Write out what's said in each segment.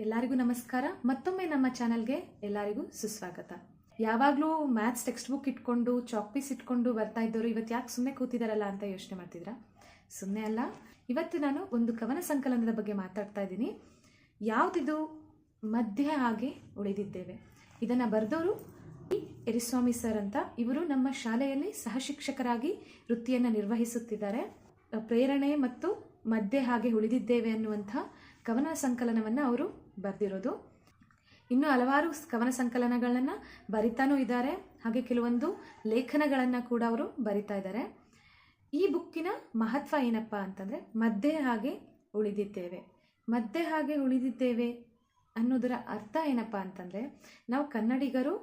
ಎಲ್ಲರಿಗೂ ನಮಸ್ಕಾರ. ಮತ್ತೊಮ್ಮೆ ನಮ್ಮ ಚಾನಲ್ಗೆ ಎಲ್ಲರಿಗೂ ಸುಸ್ವಾಗತ. ಯಾವಾಗಲೂ ಮ್ಯಾಥ್ಸ್ ಟೆಕ್ಸ್ಟ್ ಬುಕ್ ಇಟ್ಕೊಂಡು ಚಾಕ್ ಪೀಸ್ ಇಟ್ಕೊಂಡು ಬರ್ತಾ ಇದ್ದವರು ಇವತ್ತು ಯಾಕೆ ಸುಮ್ಮನೆ ಕೂತಿದಾರಲ್ಲ ಅಂತ ಯೋಚನೆ ಮಾಡ್ತಿದ್ರಾ? ಸುಮ್ಮನೆ ಅಲ್ಲ, ಇವತ್ತು ನಾನು ಒಂದು ಕವನ ಸಂಕಲನದ ಬಗ್ಗೆ ಮಾತಾಡ್ತಾ ಇದ್ದೀನಿ. ಯಾವುದಿದು? ಮಧ್ಯೆ ಹಾಗೆ ಉಳಿದಿದ್ದೇವೆ. ಇದನ್ನು ಬರೆದವರು ಎರಿಸ್ವಾಮಿ ಸರ್ ಅಂತ. ಇವರು ನಮ್ಮ ಶಾಲೆಯಲ್ಲಿ ಸಹಶಿಕ್ಷಕರಾಗಿ ವೃತ್ತಿಯನ್ನು ನಿರ್ವಹಿಸುತ್ತಿದ್ದಾರೆ. ಪ್ರೇರಣೆ ಮತ್ತು ಮಧ್ಯೆ ಹಾಗೆ ಉಳಿದಿದ್ದೇವೆ ಅನ್ನುವಂಥ ಕವನ ಸಂಕಲನವನ್ನು ಅವರು ಬರೆದಿರೋದು. ಇನ್ನು ಹಲವಾರು ಕವನ ಸಂಕಲನಗಳನ್ನು ಬರಿತಾನೂ ಇದ್ದಾರೆ, ಹಾಗೆ ಕೆಲವೊಂದು ಲೇಖನಗಳನ್ನು ಕೂಡ ಅವರು ಬರಿತಾ ಇದ್ದಾರೆ. ಈ ಬುಕ್ಕಿನ ಮಹತ್ವ ಏನಪ್ಪ ಅಂತಂದರೆ, ಮಧ್ಯೆ ಹಾಗೆ ಉಳಿದಿದ್ದೇವೆ. ಮಧ್ಯೆ ಹಾಗೆ ಉಳಿದಿದ್ದೇವೆ ಅನ್ನೋದರ ಅರ್ಥ ಏನಪ್ಪ ಅಂತಂದರೆ, ನಾವು ಕನ್ನಡಿಗರು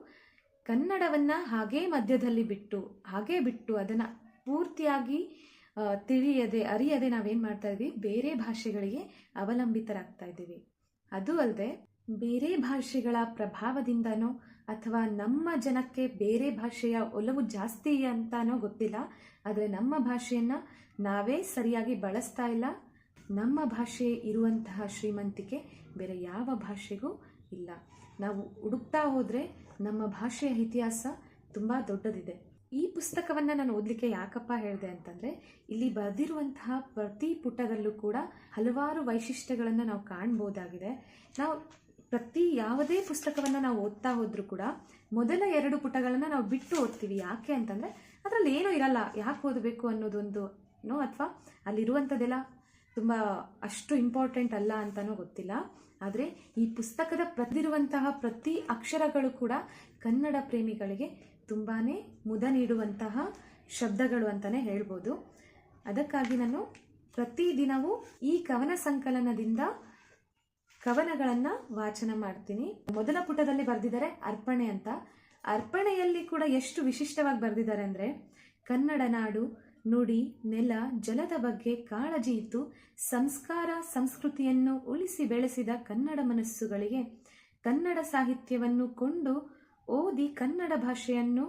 ಕನ್ನಡವನ್ನು ಹಾಗೇ ಮಧ್ಯದಲ್ಲಿ ಬಿಟ್ಟು ಅದನ್ನು ಪೂರ್ತಿಯಾಗಿ ತಿಳಿಯದೆ ಅರಿಯದೆ ನಾವೇನು ಮಾಡ್ತಾ ಇದ್ದೀವಿ, ಬೇರೆ ಭಾಷೆಗಳಿಗೆ ಅವಲಂಬಿತರಾಗ್ತಾ ಇದ್ದೀವಿ. ಅದು ಅಲ್ಲದೆ ಬೇರೆ ಭಾಷೆಗಳ ಪ್ರಭಾವದಿಂದನೋ ಅಥವಾ ನಮ್ಮ ಜನಕ್ಕೆ ಬೇರೆ ಭಾಷೆಯ ಒಲವು ಜಾಸ್ತಿ ಅಂತಾನೋ ಗೊತ್ತಿಲ್ಲ, ಆದರೆ ನಮ್ಮ ಭಾಷೆಯನ್ನು ನಾವೇ ಸರಿಯಾಗಿ ಬಳಸ್ತಾ ಇಲ್ಲ. ನಮ್ಮ ಭಾಷೆ ಇರುವಂತಹ ಶ್ರೀಮಂತಿಕೆ ಬೇರೆ ಯಾವ ಭಾಷೆಗೂ ಇಲ್ಲ. ನಾವು ಹುಡುಕ್ತಾ ಹೋದರೆ ನಮ್ಮ ಭಾಷೆಯ ಇತಿಹಾಸ ತುಂಬ ದೊಡ್ಡದಿದೆ. ಈ ಪುಸ್ತಕವನ್ನು ನಾನು ಓದಲಿಕ್ಕೆ ಯಾಕಪ್ಪ ಹೇಳಿದೆ ಅಂತಂದರೆ, ಇಲ್ಲಿ ಬರೆದಿರುವಂತಹ ಪ್ರತಿ ಪುಟದಲ್ಲೂ ಕೂಡ ಹಲವಾರು ವೈಶಿಷ್ಟ್ಯಗಳನ್ನು ನಾವು ಕಾಣ್ಬೋದಾಗಿದೆ. ನಾವು ಯಾವುದೇ ಪುಸ್ತಕವನ್ನು ನಾವು ಓದ್ತಾ ಹೋದರೂ ಕೂಡ ಮೊದಲ 2 ಪುಟಗಳನ್ನು ನಾವು ಬಿಟ್ಟು ಓದ್ತೀವಿ. ಯಾಕೆ ಅಂತಂದರೆ ಅದರಲ್ಲಿ ಏನೂ ಇರಲ್ಲ, ಯಾಕೆ ಓದಬೇಕು ಅನ್ನೋದೊಂದು ಅಥವಾ ಅಲ್ಲಿರುವಂಥದ್ದೆಲ್ಲ ತುಂಬ ಅಷ್ಟು ಇಂಪಾರ್ಟೆಂಟ್ ಅಲ್ಲ ಅಂತಲೂ ಗೊತ್ತಿಲ್ಲ. ಆದರೆ ಈ ಪುಸ್ತಕದ ಪ್ರತಿ ಅಕ್ಷರಗಳು ಕೂಡ ಕನ್ನಡ ಪ್ರೇಮಿಗಳಿಗೆ ತುಂಬಾ ಮುದ ನೀಡುವಂತಹ ಶಬ್ದಗಳು ಅಂತಲೇ ಹೇಳ್ಬೋದು. ಅದಕ್ಕಾಗಿ ನಾನು ಪ್ರತಿದಿನವೂ ಈ ಕವನ ಸಂಕಲನದಿಂದ ಕವನಗಳನ್ನು ವಾಚನ ಮಾಡ್ತೀನಿ. ಮೊದಲ ಪುಟದಲ್ಲಿ ಬರೆದಿದ್ದಾರೆ ಅರ್ಪಣೆ ಅಂತ. ಅರ್ಪಣೆಯಲ್ಲಿ ಕೂಡ ಎಷ್ಟು ವಿಶಿಷ್ಟವಾಗಿ ಬರೆದಿದ್ದಾರೆ ಅಂದರೆ, ಕನ್ನಡ ನಾಡು ನುಡಿ ನೆಲ ಜಲದ ಬಗ್ಗೆ ಕಾಳಜಿ ಇದ್ದು ಸಂಸ್ಕಾರ ಸಂಸ್ಕೃತಿಯನ್ನು ಉಳಿಸಿ ಬೆಳೆಸಿದ ಕನ್ನಡ ಮನಸ್ಸುಗಳಿಗೆ ಕನ್ನಡ ಸಾಹಿತ್ಯವನ್ನು ಕೊಂಡು ಓದಿ ಕನ್ನಡ ಭಾಷೆಯನ್ನು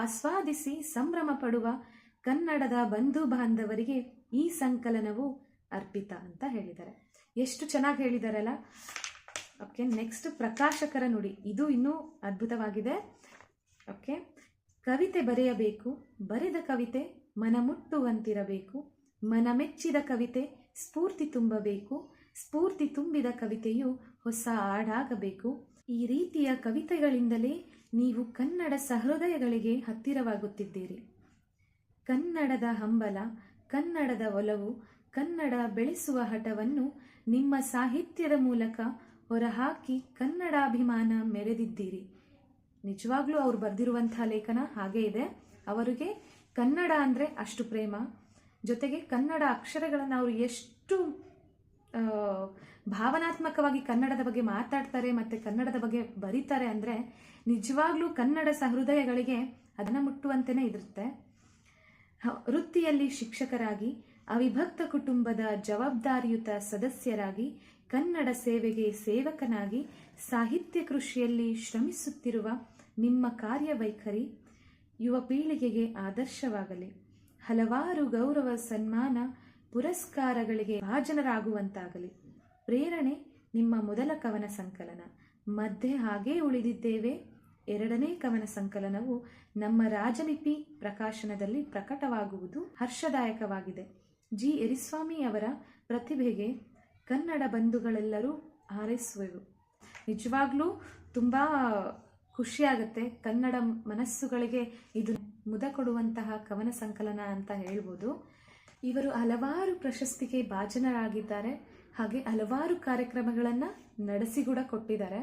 ಆಸ್ವಾದಿಸಿ ಸಂಭ್ರಮ ಪಡುವ ಕನ್ನಡದ ಬಂಧು ಬಾಂಧವರಿಗೆ ಈ ಸಂಕಲನವು ಅರ್ಪಿತ ಅಂತ ಹೇಳಿದ್ದಾರೆ. ಎಷ್ಟು ಚೆನ್ನಾಗಿ ಹೇಳಿದಾರಲ್ಲ. ಓಕೆ, ನೆಕ್ಸ್ಟ್ ಪ್ರಕಾಶಕರ ನುಡಿ. ಇದು ಇನ್ನೂ ಅದ್ಭುತವಾಗಿದೆ. ಓಕೆ, ಕವಿತೆ ಬರೆಯಬೇಕು, ಬರೆದ ಕವಿತೆ ಮನಮುಟ್ಟುವಂತಿರಬೇಕು, ಮನಮೆಚ್ಚಿದ ಕವಿತೆ ಸ್ಫೂರ್ತಿ ತುಂಬಬೇಕು, ಸ್ಫೂರ್ತಿ ತುಂಬಿದ ಕವಿತೆಯು ಹೊಸ ಹಾಡಾಗಬೇಕು. ಈ ರೀತಿಯ ಕವಿತೆಗಳಿಂದಲೇ ನೀವು ಕನ್ನಡ ಸಹೃದಯಗಳಿಗೆ ಹತ್ತಿರವಾಗುತ್ತಿದ್ದೀರಿ. ಕನ್ನಡದ ಹಂಬಲ, ಕನ್ನಡದ ಒಲವು, ಕನ್ನಡ ಬೆಳೆಸುವ ಹಠವನ್ನು ನಿಮ್ಮ ಸಾಹಿತ್ಯದ ಮೂಲಕ ಹೊರಹಾಕಿ ಕನ್ನಡಾಭಿಮಾನ ಮೆರೆದಿದ್ದೀರಿ. ನಿಜವಾಗ್ಲೂ ಅವ್ರು ಬರೆದಿರುವಂತಹ ಲೇಖನ ಹಾಗೇ ಇದೆ. ಅವರಿಗೆ ಕನ್ನಡ ಅಂದರೆ ಅಷ್ಟು ಪ್ರೇಮ, ಜೊತೆಗೆ ಕನ್ನಡ ಅಕ್ಷರಗಳನ್ನು ಅವರು ಎಷ್ಟು ಭಾವನಾತ್ಮಕವಾಗಿ ಕನ್ನಡದ ಬಗ್ಗೆ ಮಾತಾಡ್ತಾರೆ ಮತ್ತು ಕನ್ನಡದ ಬಗ್ಗೆ ಬರೀತಾರೆ ಅಂದರೆ ನಿಜವಾಗ್ಲೂ ಕನ್ನಡ ಸಹೃದಯಗಳಿಗೆ ಅದನ್ನು ಮುಟ್ಟುವಂತೆಯೇ ಇರುತ್ತೆ. ವೃತ್ತಿಯಲ್ಲಿ ಶಿಕ್ಷಕರಾಗಿ, ಅವಿಭಕ್ತ ಕುಟುಂಬದ ಜವಾಬ್ದಾರಿಯುತ ಸದಸ್ಯರಾಗಿ, ಕನ್ನಡ ಸೇವೆಗೆ ಸೇವಕನಾಗಿ, ಸಾಹಿತ್ಯ ಕೃಷಿಯಲ್ಲಿ ಶ್ರಮಿಸುತ್ತಿರುವ ನಿಮ್ಮ ಕಾರ್ಯವೈಖರಿ ಯುವ ಪೀಳಿಗೆಗೆ ಆದರ್ಶವಾಗಲಿ. ಹಲವಾರು ಗೌರವ ಸನ್ಮಾನ ಪುರಸ್ಕಾರಗಳಿಗೆ ಭಾಜನರಾಗುವಂತಾಗಲಿ. ಪ್ರೇರಣೆ ನಿಮ್ಮ ಮೊದಲ ಕವನ ಸಂಕಲನ ಮಧ್ಯೆ ಹಾಗೇ ಉಳಿದಿದ್ದೇವೆ 2ನೇ ಕವನ ಸಂಕಲನವು ನಮ್ಮ ರಾಜಲಿಪಿ ಪ್ರಕಾಶನದಲ್ಲಿ ಪ್ರಕಟವಾಗುವುದು ಹರ್ಷದಾಯಕವಾಗಿದೆ. ಜಿ ಎರಿಸ್ವಾಮಿ ಅವರ ಪ್ರತಿಭೆಗೆ ಕನ್ನಡ ಬಂಧುಗಳೆಲ್ಲರೂ ಹಾರೈಸುವೆವು. ನಿಜವಾಗ್ಲೂ ತುಂಬ ಖುಷಿಯಾಗುತ್ತೆ. ಕನ್ನಡ ಮನಸ್ಸುಗಳಿಗೆ ಇದು ಮುದ ಕೊಡುವಂತಹ ಕವನ ಸಂಕಲನ ಅಂತ ಹೇಳ್ಬೋದು. ಇವರು ಹಲವಾರು ಪ್ರಶಸ್ತಿಗೆ ಭಾಜನರಾಗಿದ್ದಾರೆ, ಹಾಗೆ ಹಲವಾರು ಕಾರ್ಯಕ್ರಮಗಳನ್ನು ನಡೆಸಿ ಕೂಡ ಕೊಟ್ಟಿದ್ದಾರೆ.